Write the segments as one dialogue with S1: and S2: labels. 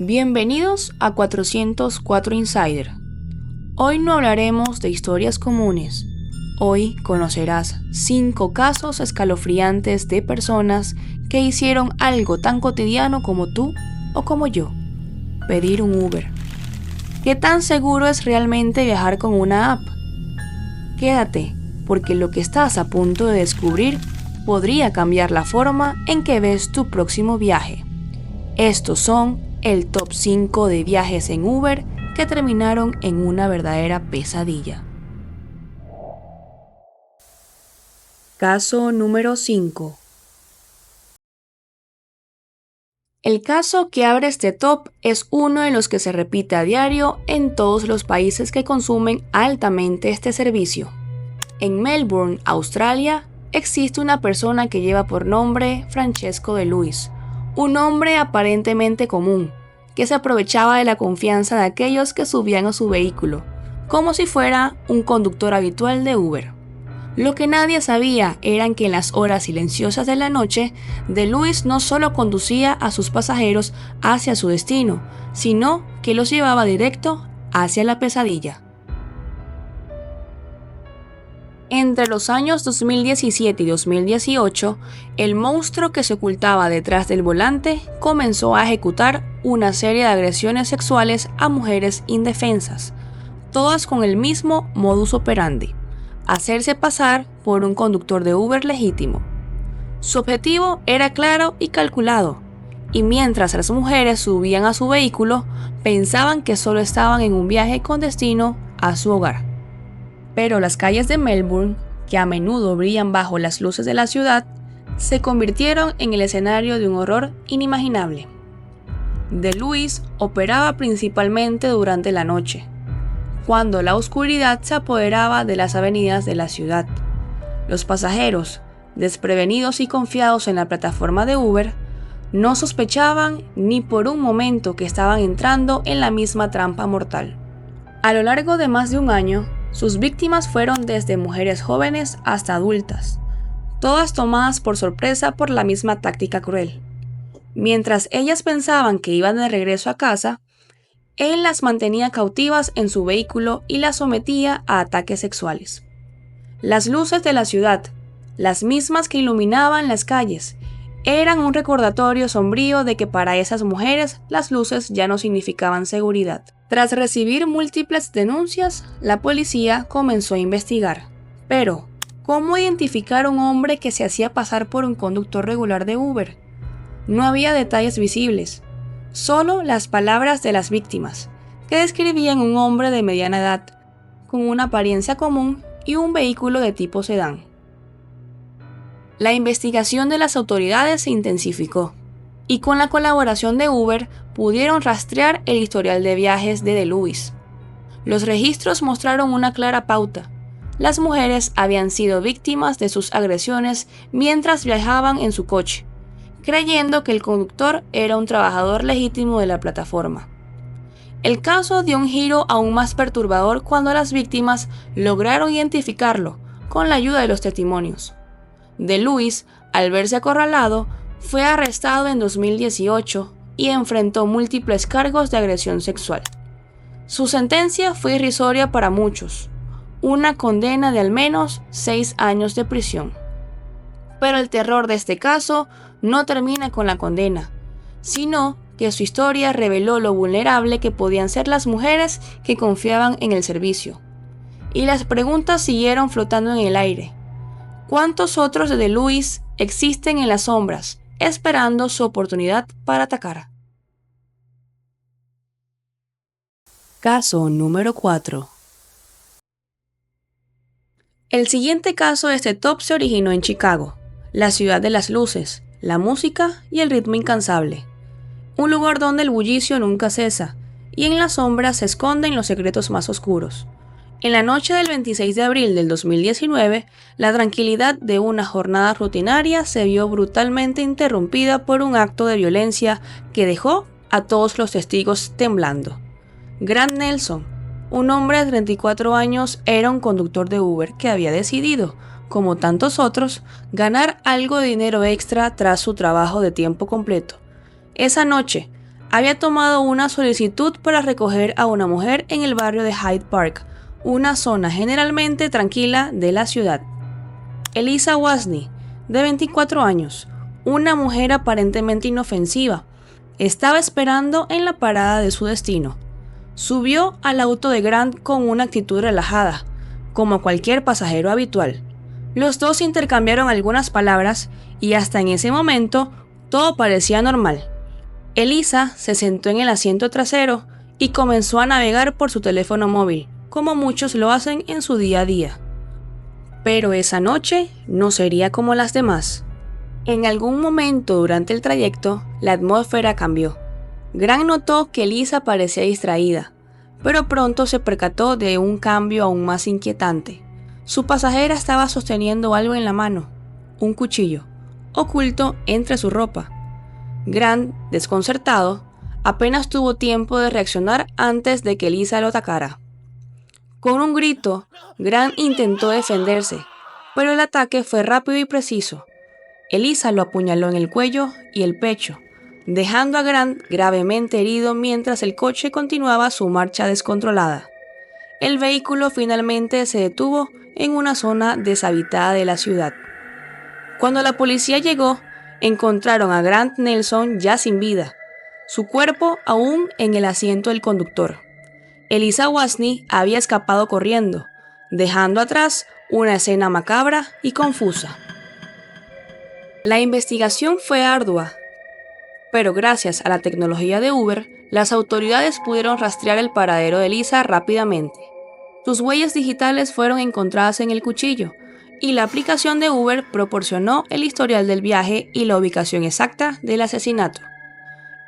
S1: Bienvenidos a 404 Insider. Hoy no hablaremos de historias comunes. Hoy conocerás 5 casos escalofriantes de personas que hicieron algo tan cotidiano como tú o como yo: pedir un Uber. ¿Qué tan seguro es realmente viajar con una app? Quédate, porque lo que estás a punto de descubrir podría cambiar la forma en que ves tu próximo viaje. Estos son el top 5 de viajes en Uber que terminaron en una verdadera pesadilla. Caso número 5. El caso que abre este top es uno de los que se repite a diario en todos los países que consumen altamente este servicio. En Melbourne, Australia, existe una persona que lleva por nombre Francesco de Luis, un hombre aparentemente común, que se aprovechaba de la confianza de aquellos que subían a su vehículo, como si fuera un conductor habitual de Uber. Lo que nadie sabía era que en las horas silenciosas de la noche, De Luis no solo conducía a sus pasajeros hacia su destino, sino que los llevaba directo hacia la pesadilla. Entre los años 2017 y 2018, el monstruo que se ocultaba detrás del volante comenzó a ejecutar una serie de agresiones sexuales a mujeres indefensas, todas con el mismo modus operandi: hacerse pasar por un conductor de Uber legítimo. Su objetivo era claro y calculado, y mientras las mujeres subían a su vehículo, pensaban que solo estaban en un viaje con destino a su hogar. Pero las calles de Melbourne, que a menudo brillan bajo las luces de la ciudad, se convirtieron en el escenario de un horror inimaginable. De Luis operaba principalmente durante la noche, cuando la oscuridad se apoderaba de las avenidas de la ciudad. Los pasajeros, desprevenidos y confiados en la plataforma de Uber, no sospechaban ni por un momento que estaban entrando en la misma trampa mortal. A lo largo de más de un año, sus víctimas fueron desde mujeres jóvenes hasta adultas, todas tomadas por sorpresa por la misma táctica cruel. Mientras ellas pensaban que iban de regreso a casa, él las mantenía cautivas en su vehículo y las sometía a ataques sexuales. Las luces de la ciudad, las mismas que iluminaban las calles, eran un recordatorio sombrío de que para esas mujeres las luces ya no significaban seguridad. Tras recibir múltiples denuncias, la policía comenzó a investigar. Pero, ¿cómo identificar a un hombre que se hacía pasar por un conductor regular de Uber? No había detalles visibles, solo las palabras de las víctimas, que describían un hombre de mediana edad, con una apariencia común y un vehículo de tipo sedán. La investigación de las autoridades se intensificó, y con la colaboración de Uber pudieron rastrear el historial de viajes de Luis. Los registros mostraron una clara pauta: las mujeres habían sido víctimas de sus agresiones mientras viajaban en su coche, creyendo que el conductor era un trabajador legítimo de la plataforma. El caso dio un giro aún más perturbador cuando las víctimas lograron identificarlo con la ayuda de los testimonios. De Luis, al verse acorralado, fue arrestado en 2018 y enfrentó múltiples cargos de agresión sexual. Su sentencia fue irrisoria para muchos, una condena de al menos 6 años de prisión. Pero el terror de este caso no termina con la condena, sino que su historia reveló lo vulnerable que podían ser las mujeres que confiaban en el servicio. Y las preguntas siguieron flotando en el aire. ¿Cuántos otros de Luis existen en las sombras, esperando su oportunidad para atacar? Caso número 4. El siguiente caso de este top se originó en Chicago, la ciudad de las luces, la música y el ritmo incansable. Un lugar donde el bullicio nunca cesa, y en las sombras se esconden los secretos más oscuros. En la noche del 26 de abril del 2019, la tranquilidad de una jornada rutinaria se vio brutalmente interrumpida por un acto de violencia que dejó a todos los testigos temblando. Grant Nelson, un hombre de 34 años, era un conductor de Uber que había decidido, como tantos otros, ganar algo de dinero extra tras su trabajo de tiempo completo. Esa noche, había tomado una solicitud para recoger a una mujer en el barrio de Hyde Park, una zona generalmente tranquila de la ciudad. Eliza Wasney, de 24 años, una mujer aparentemente inofensiva, estaba esperando en la parada de su destino. Subió al auto de Grant con una actitud relajada, como cualquier pasajero habitual. Los dos intercambiaron algunas palabras y hasta en ese momento todo parecía normal. Eliza se sentó en el asiento trasero y comenzó a navegar por su teléfono móvil, como muchos lo hacen en su día a día. Pero esa noche no sería como las demás. En algún momento durante el trayecto, la atmósfera cambió. Grant notó que Eliza parecía distraída, pero pronto se percató de un cambio aún más inquietante. Su pasajera estaba sosteniendo algo en la mano, un cuchillo, oculto entre su ropa. Grant, desconcertado, apenas tuvo tiempo de reaccionar antes de que Eliza lo atacara. Con un grito, Grant intentó defenderse, pero el ataque fue rápido y preciso. Eliza lo apuñaló en el cuello y el pecho, dejando a Grant gravemente herido mientras el coche continuaba su marcha descontrolada. El vehículo finalmente se detuvo en una zona deshabitada de la ciudad. Cuando la policía llegó, encontraron a Grant Nelson ya sin vida, su cuerpo aún en el asiento del conductor. Eliza Wasney había escapado corriendo, dejando atrás una escena macabra y confusa. La investigación fue ardua, pero gracias a la tecnología de Uber, las autoridades pudieron rastrear el paradero de Eliza rápidamente. Sus huellas digitales fueron encontradas en el cuchillo, y la aplicación de Uber proporcionó el historial del viaje y la ubicación exacta del asesinato.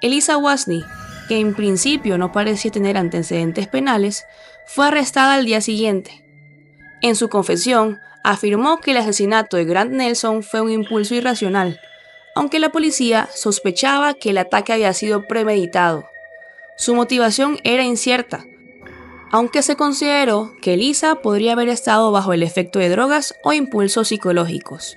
S1: Eliza Wasney, que en principio no parecía tener antecedentes penales, fue arrestada al día siguiente. En su confesión, afirmó que el asesinato de Grant Nelson fue un impulso irracional, aunque la policía sospechaba que el ataque había sido premeditado. Su motivación era incierta, aunque se consideró que Eliza podría haber estado bajo el efecto de drogas o impulsos psicológicos.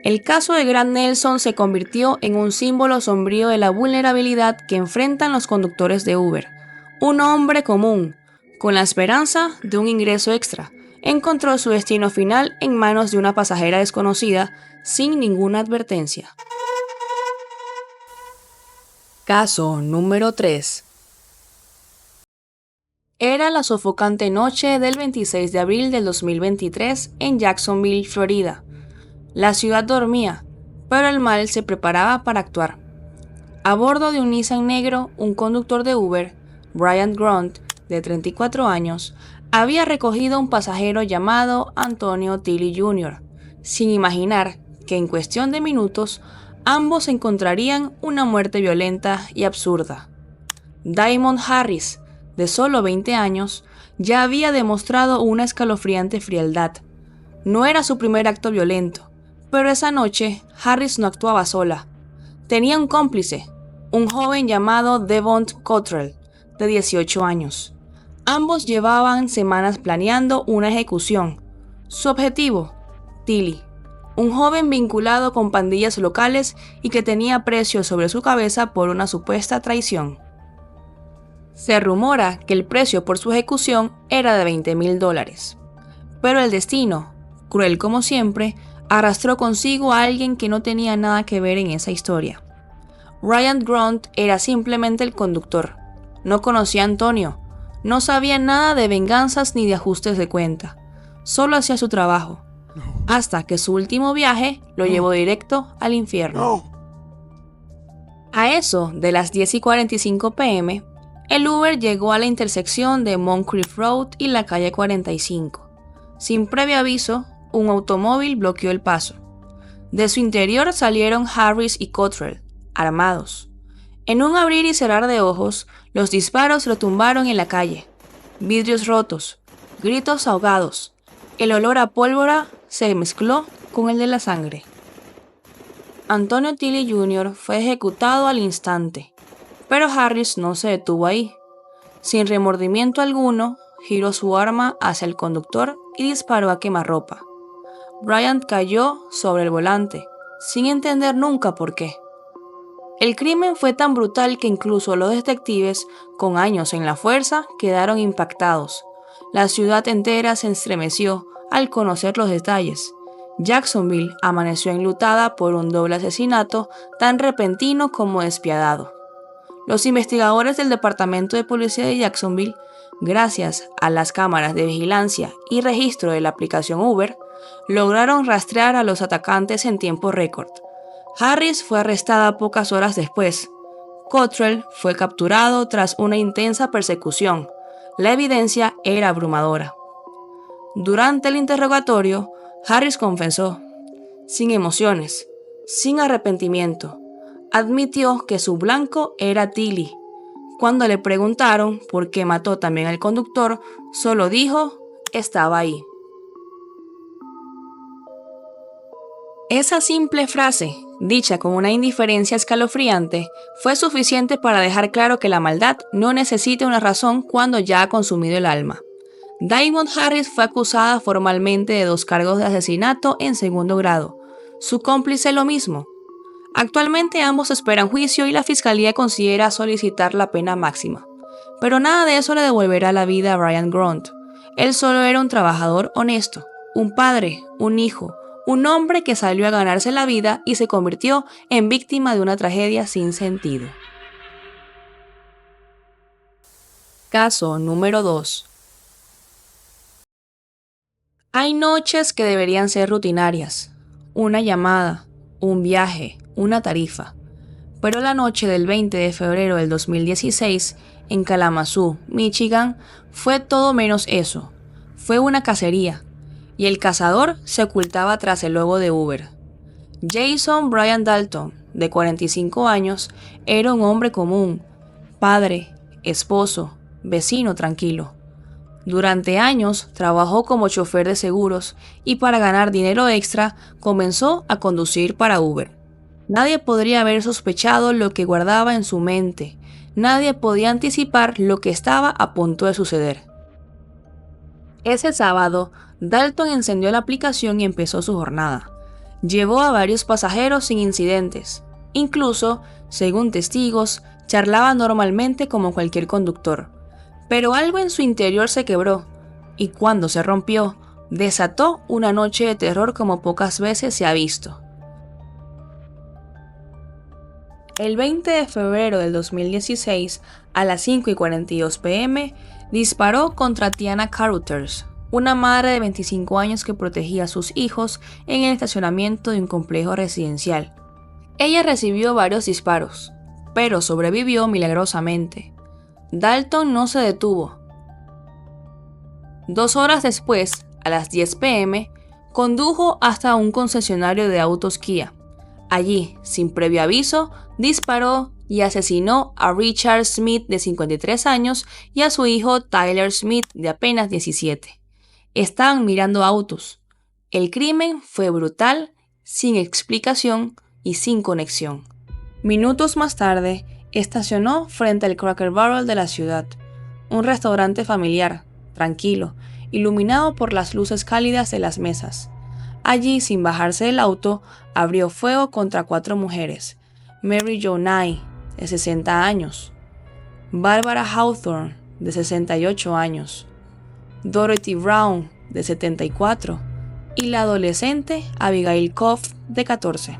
S1: El caso de Grant Nelson se convirtió en un símbolo sombrío de la vulnerabilidad que enfrentan los conductores de Uber. Un hombre común, con la esperanza de un ingreso extra, encontró su destino final en manos de una pasajera desconocida sin ninguna advertencia. Caso número 3. Era la sofocante noche del 26 de abril del 2023 en Jacksonville, Florida. La ciudad dormía, pero el mal se preparaba para actuar. A bordo de un Nissan negro, un conductor de Uber, Brian Grunt, de 34 años, había recogido a un pasajero llamado Antonio Tilley Jr., sin imaginar que en cuestión de minutos ambos encontrarían una muerte violenta y absurda. Diamond Harris, de solo 20 años, ya había demostrado una escalofriante frialdad. No era su primer acto violento, pero esa noche Harris no actuaba sola. Tenía un cómplice, un joven llamado Devon Cottrell, de 18 años. Ambos llevaban semanas planeando una ejecución. Su objetivo, Tilley, un joven vinculado con pandillas locales y que tenía precio sobre su cabeza por una supuesta traición. Se rumora que el precio por su ejecución era de $20,000. Pero el destino, cruel como siempre, arrastró consigo a alguien que no tenía nada que ver en esa historia. Brian Grunt era simplemente el conductor. No conocía a Antonio, no sabía nada de venganzas ni de ajustes de cuenta. Solo hacía su trabajo, hasta que su último viaje lo llevó directo al infierno. A eso de las 10:45 p.m., el Uber llegó a la intersección de Moncrief Road y la calle 45. Sin previo aviso, un automóvil bloqueó el paso. De su interior salieron Harris y Cottrell, armados. En un abrir y cerrar de ojos, los disparos retumbaron en la calle. Vidrios rotos, gritos ahogados. El olor a pólvora se mezcló con el de la sangre. Antonio Tilley Jr. fue ejecutado al instante, pero Harris no se detuvo ahí. Sin remordimiento alguno, giró su arma hacia el conductor y disparó a quemarropa. Brian cayó sobre el volante, sin entender nunca por qué. El crimen fue tan brutal que incluso los detectives, con años en la fuerza, quedaron impactados. La ciudad entera se estremeció al conocer los detalles. Jacksonville amaneció enlutada por un doble asesinato tan repentino como despiadado. Los investigadores del Departamento de Policía de Jacksonville, gracias a las cámaras de vigilancia y registro de la aplicación Uber, lograron rastrear a los atacantes en tiempo récord. Harris fue arrestada pocas horas después. Cottrell fue capturado tras una intensa persecución. La evidencia era abrumadora. Durante el interrogatorio, Harris confesó, sin emociones, sin arrepentimiento. Admitió que su blanco era Tilly. Cuando le preguntaron por qué mató también al conductor, solo dijo, estaba ahí. Esa simple frase, dicha con una indiferencia escalofriante, fue suficiente para dejar claro que la maldad no necesita una razón cuando ya ha consumido el alma. Diamond Harris fue acusada formalmente de 2 cargos de asesinato en segundo grado. Su cómplice lo mismo. Actualmente ambos esperan juicio y la fiscalía considera solicitar la pena máxima. Pero nada de eso le devolverá la vida a Brian Grunt. Él solo era un trabajador honesto, un padre, un hijo, un hombre que salió a ganarse la vida y se convirtió en víctima de una tragedia sin sentido. Caso número 2. Hay noches que deberían ser rutinarias. Una llamada, un viaje, una tarifa. Pero la noche del 20 de febrero del 2016, en Kalamazoo, Michigan, fue todo menos eso. Fue una cacería, y el cazador se ocultaba tras el logo de Uber. Jason Brian Dalton, de 45 años, era un hombre común, padre, esposo, vecino tranquilo. Durante años trabajó como chofer de seguros y para ganar dinero extra comenzó a conducir para Uber. Nadie podría haber sospechado lo que guardaba en su mente. Nadie podía anticipar lo que estaba a punto de suceder. Ese sábado, Dalton encendió la aplicación y empezó su jornada. Llevó a varios pasajeros sin incidentes. Incluso, según testigos, charlaba normalmente como cualquier conductor. Pero algo en su interior se quebró, y cuando se rompió, desató una noche de terror como pocas veces se ha visto. El 20 de febrero del 2016, a las 5:42 p.m., disparó contra Tiana Caruthers, una madre de 25 años que protegía a sus hijos en el estacionamiento de un complejo residencial. Ella recibió varios disparos, pero sobrevivió milagrosamente. Dalton no se detuvo. 2 horas después, a las 10 p.m., condujo hasta un concesionario de autos Kia. Allí, sin previo aviso, disparó y asesinó a Richard Smith, de 53 años, y a su hijo Tyler Smith, de apenas 17. Estaban mirando autos. El crimen fue brutal, sin explicación y sin conexión. Minutos más tarde, estacionó frente al Cracker Barrel de la ciudad, un restaurante familiar, tranquilo, iluminado por las luces cálidas de las mesas. Allí, sin bajarse del auto, abrió fuego contra 4 mujeres: Mary Jo Nye, de 60 años, Barbara Hawthorne, de 68 años, Dorothy Brown, de 74, y la adolescente Abigail Koff, de 14.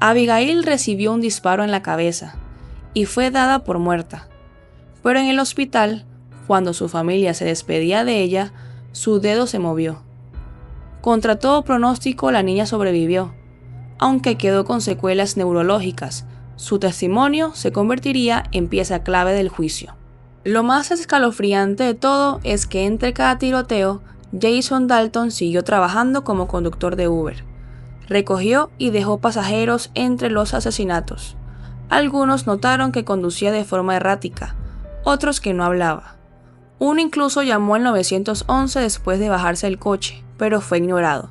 S1: Abigail recibió un disparo en la cabeza y fue dada por muerta, pero en el hospital, cuando su familia se despedía de ella, su dedo se movió. Contra todo pronóstico, la niña sobrevivió, aunque quedó con secuelas neurológicas. Su testimonio se convertiría en pieza clave del juicio. Lo más escalofriante de todo es que entre cada tiroteo, Jason Dalton siguió trabajando como conductor de Uber. Recogió y dejó pasajeros entre los asesinatos. Algunos notaron que conducía de forma errática, otros que no hablaba. Uno incluso llamó al 911 después de bajarse del coche, pero fue ignorado.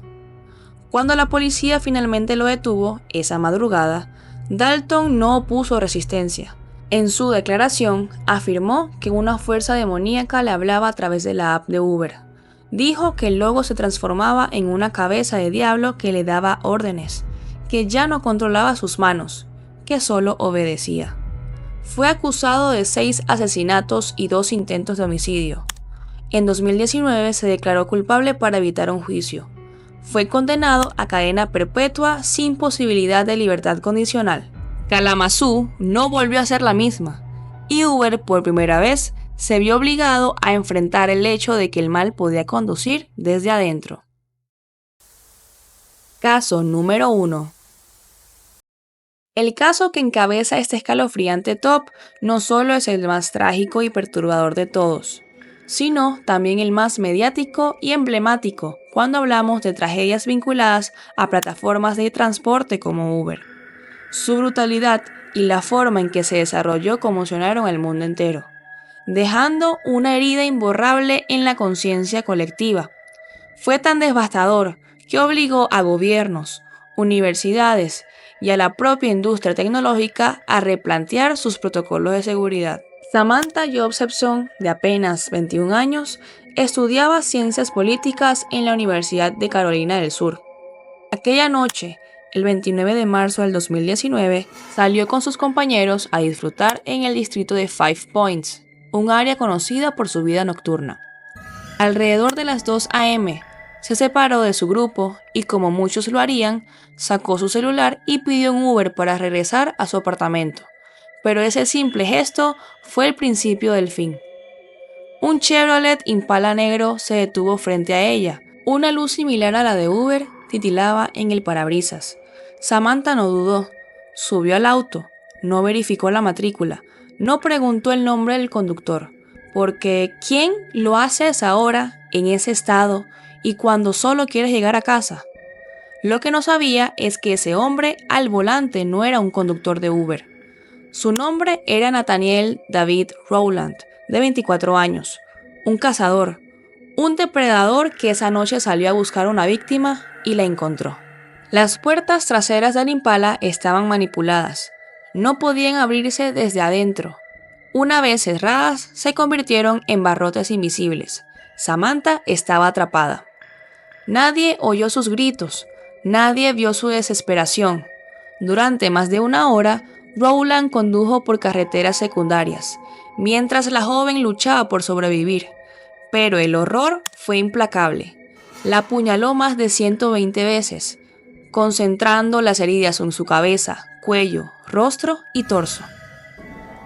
S1: Cuando la policía finalmente lo detuvo, esa madrugada, Dalton no opuso resistencia. En su declaración, afirmó que una fuerza demoníaca le hablaba a través de la app de Uber. Dijo que el logo se transformaba en una cabeza de diablo que le daba órdenes, que ya no controlaba sus manos, que solo obedecía. Fue acusado de 6 asesinatos y 2 intentos de homicidio. En 2019 se declaró culpable para evitar un juicio. Fue condenado a cadena perpetua sin posibilidad de libertad condicional. Kalamazoo no volvió a ser la misma, y Uber por primera vez se vio obligado a enfrentar el hecho de que el mal podía conducir desde adentro. Caso número 1. El caso que encabeza este escalofriante top no solo es el más trágico y perturbador de todos, sino también el más mediático y emblemático cuando hablamos de tragedias vinculadas a plataformas de transporte como Uber. Su brutalidad y la forma en que se desarrolló conmocionaron al mundo entero, dejando una herida imborrable en la conciencia colectiva. Fue tan devastador que obligó a gobiernos, universidades y a la propia industria tecnológica a replantear sus protocolos de seguridad. Samantha Josephson, de apenas 21 años, estudiaba ciencias políticas en la Universidad de Carolina del Sur. Aquella noche, el 29 de marzo del 2019, salió con sus compañeros a disfrutar en el distrito de Five Points, un área conocida por su vida nocturna. Alrededor de las 2 a.m., se separó de su grupo y, como muchos lo harían, sacó su celular y pidió un Uber para regresar a su apartamento. Pero ese simple gesto fue el principio del fin. Un Chevrolet Impala negro se detuvo frente a ella. Una luz similar a la de Uber titilaba en el parabrisas. Samantha no dudó. Subió al auto. No verificó la matrícula. No preguntó el nombre del conductor. Porque ¿quién lo hace a esa hora, en ese estado, y cuando solo quieres llegar a casa? Lo que no sabía es que ese hombre al volante no era un conductor de Uber. Su nombre era Nathaniel David Rowland, de 24 años, un cazador, un depredador que esa noche salió a buscar una víctima y la encontró. Las puertas traseras del Impala estaban manipuladas, no podían abrirse desde adentro. Una vez cerradas, se convirtieron en barrotes invisibles. Samantha estaba atrapada. Nadie oyó sus gritos, nadie vio su desesperación. Durante más de una hora, Rowland condujo por carreteras secundarias, mientras la joven luchaba por sobrevivir. Pero el horror fue implacable. La apuñaló más de 120 veces, concentrando las heridas en su cabeza, cuello, rostro y torso.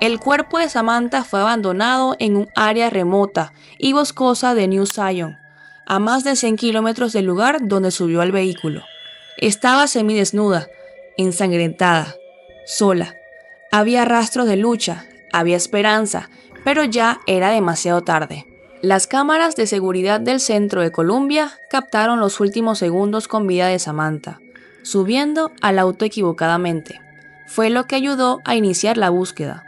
S1: El cuerpo de Samantha fue abandonado en un área remota y boscosa de New Zion, a más de 100 kilómetros del lugar donde subió al vehículo. Estaba semidesnuda, ensangrentada, sola. Había rastros de lucha, había esperanza, pero ya era demasiado tarde. Las cámaras de seguridad del centro de Columbia captaron los últimos segundos con vida de Samantha, subiendo al auto equivocadamente. Fue lo que ayudó a iniciar la búsqueda.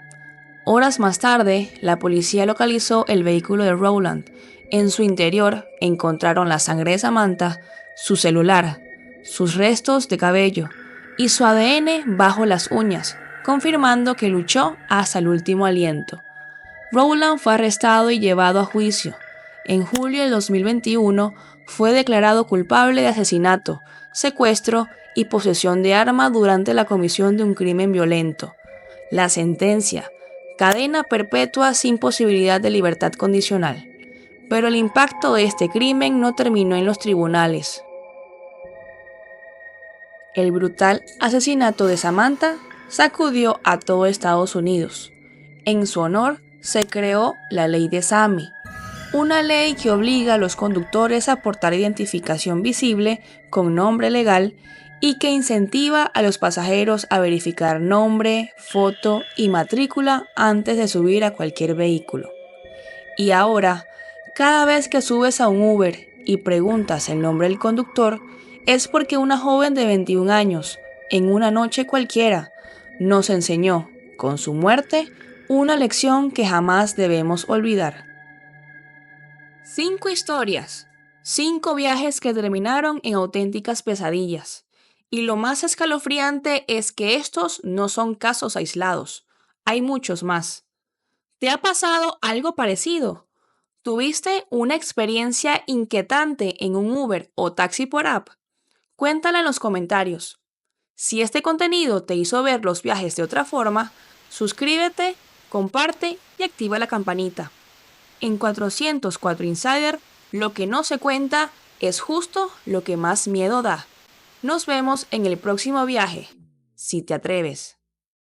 S1: Horas más tarde, la policía localizó el vehículo de Rowland. En su interior encontraron la sangre de Samantha, su celular, sus restos de cabello y su ADN bajo las uñas, confirmando que luchó hasta el último aliento. Rowland fue arrestado y llevado a juicio. En julio del 2021 fue declarado culpable de asesinato, secuestro y posesión de arma durante la comisión de un crimen violento. La sentencia: cadena perpetua sin posibilidad de libertad condicional. Pero el impacto de este crimen no terminó en los tribunales. El brutal asesinato de Samantha sacudió a todo Estados Unidos. En su honor se creó la Ley de Sami, una ley que obliga a los conductores a portar identificación visible con nombre legal y que incentiva a los pasajeros a verificar nombre, foto y matrícula antes de subir a cualquier vehículo. Y ahora, cada vez que subes a un Uber y preguntas el nombre del conductor, es porque una joven de 21 años, en una noche cualquiera, nos enseñó, con su muerte, una lección que jamás debemos olvidar. 5 historias, 5 viajes que terminaron en auténticas pesadillas. Y lo más escalofriante es que estos no son casos aislados, hay muchos más. ¿Te ha pasado algo parecido? ¿Tuviste una experiencia inquietante en un Uber o taxi por app? Cuéntala en los comentarios. Si este contenido te hizo ver los viajes de otra forma, suscríbete, comparte y activa la campanita. En 404 Insider, lo que no se cuenta es justo lo que más miedo da. Nos vemos en el próximo viaje, si te atreves.